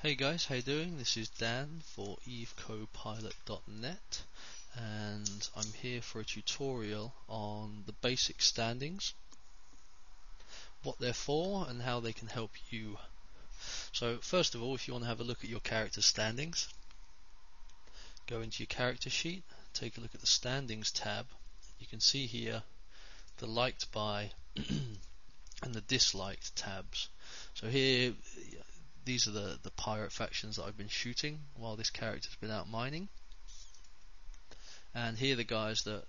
Hey guys, how you doing? This is Dan for EvECoPilot.net, and I'm here for a tutorial on the basic standings, what they're for and how they can help you. So first of all, if you want to have a look at your character's standings, go into your character sheet, take a look at the standings tab. You can see here the liked by and the disliked tabs. So here, these are the pirate factions that I've been shooting while this character's been out mining, and here are the guys that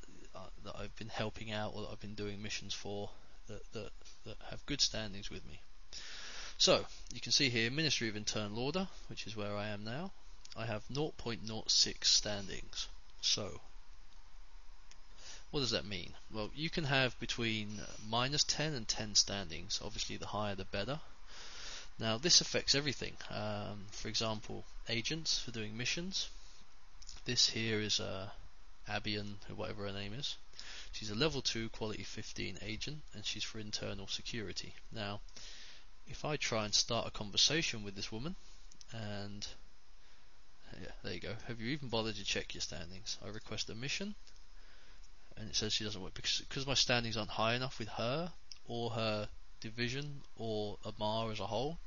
I've been helping out or that I've been doing missions for that have good standings with me. So you can see here Ministry of Internal Order, which is where I am now. I have 0.06 standings. So what does that mean? Well, you can have between -10 and 10 standings. Obviously the higher the better. Now this affects everything. For example, agents for doing missions. This here is Abian, whatever her name is. She's a level 2 quality 15 agent, and she's for internal security. Now if I try and start a conversation with this woman, and yeah, there you go. Have you even bothered to check your standings? I request a mission, and it says she doesn't work because my standings aren't high enough with her or her division or Amar as a whole.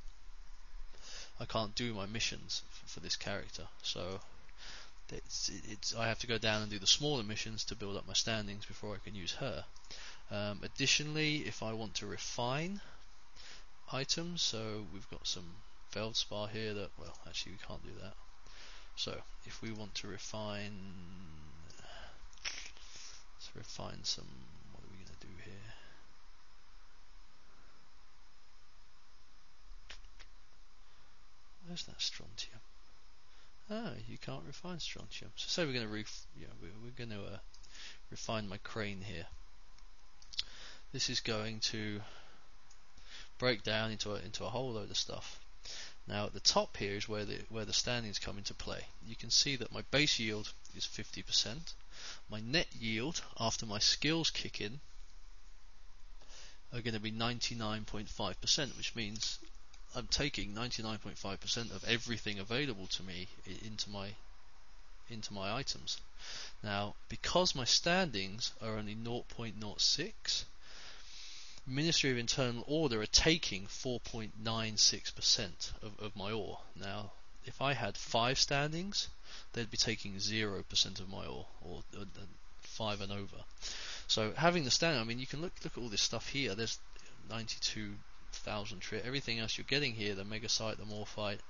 I can't do my missions for this character, so I have to go down and do the smaller missions to build up my standings before I can use her. Additionally, if I want to refine items, so we've got some Feldspar here that, well, actually we can't do that. So if we want to refine, let's refine some, what are we going to do here? Where's that strontium? You can't refine strontium. So say we're going to refine my crane here. This is going to break down into a whole load of stuff. Now at the top here is where the standings come into play. You can see that my base yield is 50%. My net yield after my skills kick in are going to be 99.5%, which means I'm taking 99.5% of everything available to me into my items. Now, because my standings are only 0.06, Ministry of Internal Order are taking 4.96% of my ore. Now, if I had 5 standings, they'd be taking 0% of my ore, or 5 and over. So having the standing, I mean, you can look at all this stuff here. There's 92,000 trit. Everything else you're getting here, the Megasite, the Morphite,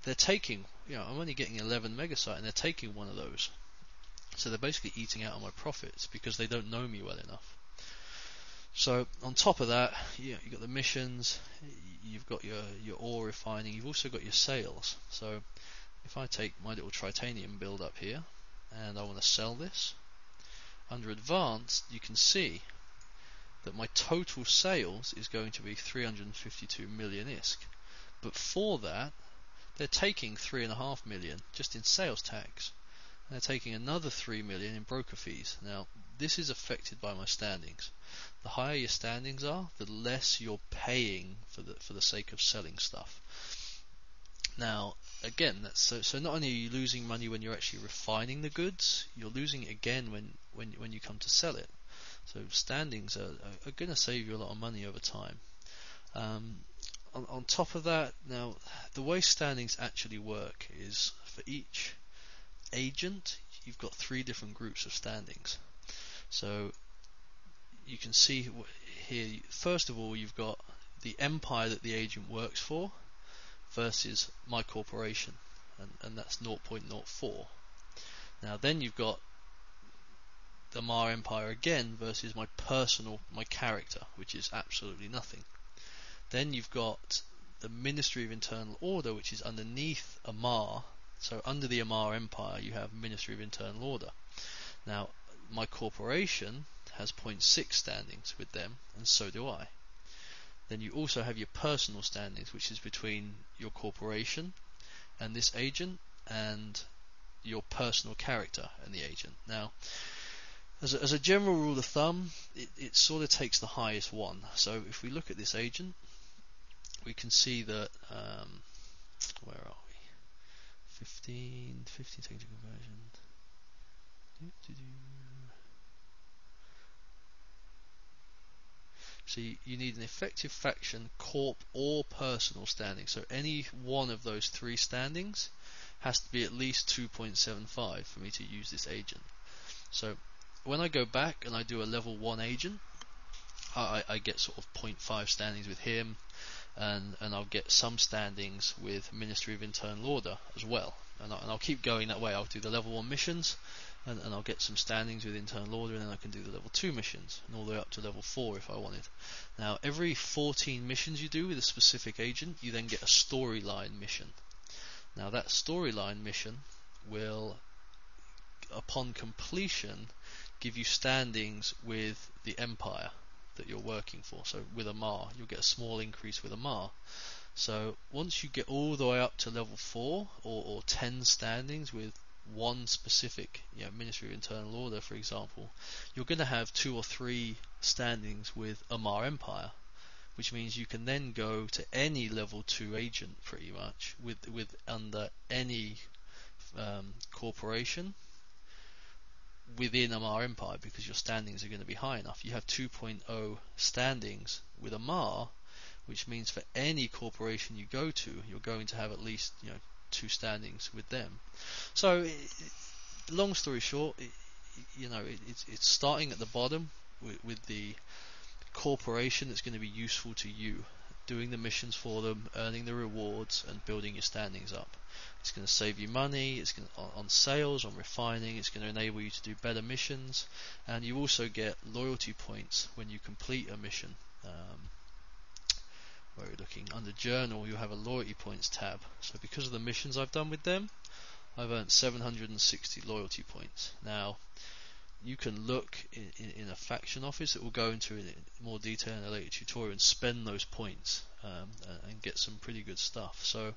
they're taking, I'm only getting 11 Megasite, and they're taking one of those. So they're basically eating out of my profits because they don't know me well enough. So on top of that, you've got the missions, you've got your ore refining, you've also got your sales. So if I take my little titanium build up here, and I want to sell this, under advanced you can see that my total sales is going to be 352 million ISK. But for that, they're taking 3.5 million just in sales tax. And they're taking another 3 million in broker fees. Now, this is affected by my standings. The higher your standings are, the less you're paying for the sake of selling stuff. Now, again, that's so not only are you losing money when you're actually refining the goods, you're losing it again when you come to sell it. So standings are going to save you a lot of money over time. On top of that, now the way standings actually work is for each agent you've got 3 different groups of standings. So you can see here, first of all, you've got the empire that the agent works for versus my corporation, and that's 0.04. Now then you've got the Mar Empire again versus my character, which is absolutely nothing. Then you've got the Ministry of Internal Order, which is underneath Amar. So under the Amar Empire you have Ministry of Internal Order. Now my corporation has 0.6 standings with them, and so do I. Then you also have your personal standings, which is between your corporation and this agent, and your personal character and the agent. Now, as a general rule of thumb, it sort of takes the highest one. So if we look at this agent, we can see that 15 seconds of conversion. So you need an effective faction, corp, or personal standing. So any one of those three standings has to be at least 2.75 for me to use this agent. So when I go back and I do a level 1 agent, I get sort of 0.5 standings with him, and I'll get some standings with Ministry of Internal Order as well. And I'll keep going that way. I'll do the level 1 missions, and I'll get some standings with Internal Order, and then I can do the level 2 missions, and all the way up to level 4 if I wanted. Now, every 14 missions you do with a specific agent, you then get a storyline mission. Now, that storyline mission will, upon completion, give you standings with the Empire that you're working for. So with Amar, you'll get a small increase with Amar. So once you get all the way up to level 4 or 10 standings with one specific, Ministry of Internal Order, for example, you're going to have 2 or 3 standings with Amar Empire, which means you can then go to any level 2 agent pretty much with under any corporation within Amar Empire, because your standings are going to be high enough. You have 2.0 standings with Amar, which means for any corporation you go to, you're going to have at least 2 standings with them. So, long story short, it's starting at the bottom with the corporation that's going to be useful to you, doing the missions for them, earning the rewards, and building your standings up. It's going to save you money. It's going to, on sales, on refining. It's going to enable you to do better missions, and you also get loyalty points when you complete a mission. Where are we looking? Under Journal, you have a loyalty points tab. So because of the missions I've done with them, I've earned 760 loyalty points. Now, you can look in a faction office that will go into it in more detail in a later tutorial and spend those points and get some pretty good stuff. So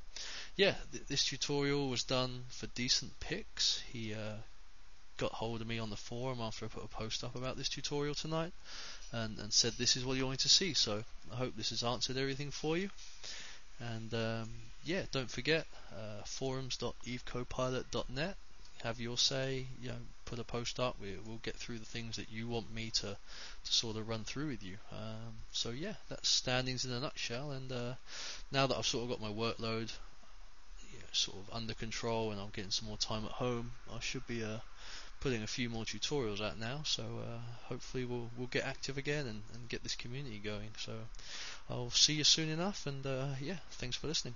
yeah, this tutorial was done for Decent Picks. He got hold of me on the forum after I put a post up about this tutorial tonight, and said this is what you wanted to see. So I hope this has answered everything for you. And yeah, don't forget forums.evecopilot.net. Have your say, put a post up. We'll get through the things that you want me to sort of run through with you. So yeah, that's standings in a nutshell. And now that I've sort of got my workload sort of under control and I'm getting some more time at home, I should be putting a few more tutorials out now. So hopefully we'll get active again and get this community going. So I'll see you soon enough. And yeah, thanks for listening.